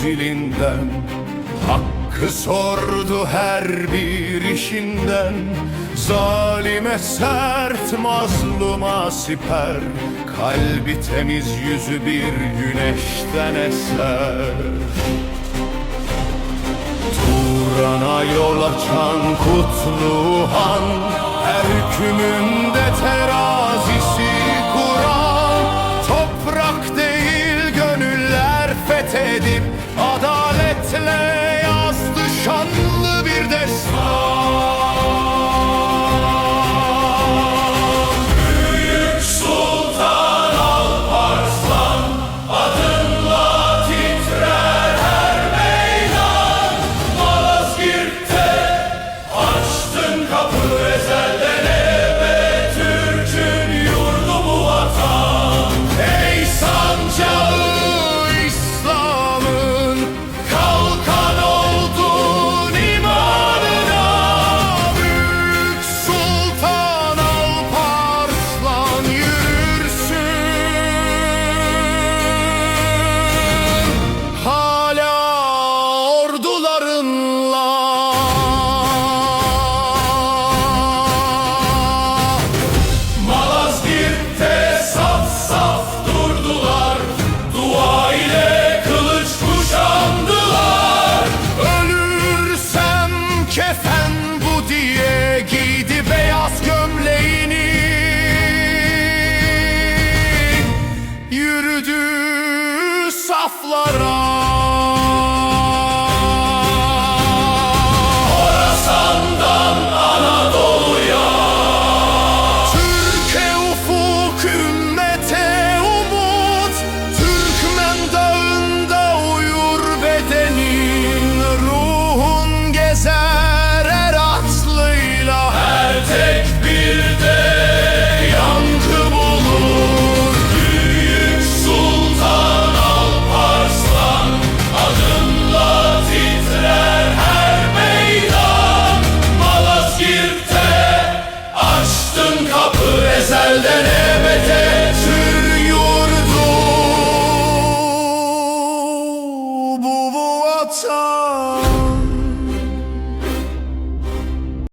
zilinden, hakkı sordu her bir işinden. Zalime sert, mazluma siper, kalbi temiz, yüzü bir güneşten eser. Turan'a yol açan kutlu han, her hükmünde terazisi kuran. Toprak değil gönüller fethedip, adaletle yazdı şanlı bir destan. Büyük Sultan Alparslan, adınla titrer her meydan. Malazgirt'te açtın kapı ezelden ebed, Türk'ün yurdu bu vatan. Ey sancağı İslam'ın, kalkan oldun imanına. Büyük Sultan Alparslan yürürsün, hala ordularınla. Malazgirt'te saf saf durdular, dua ile kılıç kuşandılar. Ölürsem kefen bu diye giydi beyaz gömleğini. Yürüdü saflara. Horasan'dan Anadolu'ya, Türkiye ufuk, ümmete umut. Türkmen dağında uyur bedenin, ruhun gezer er atlıyla. Her tekbirde yankı bulur. Büyük Sultan Alparslan, adınla titrer her meydan. Malazgirt'te açtın kapı ezelden ebede,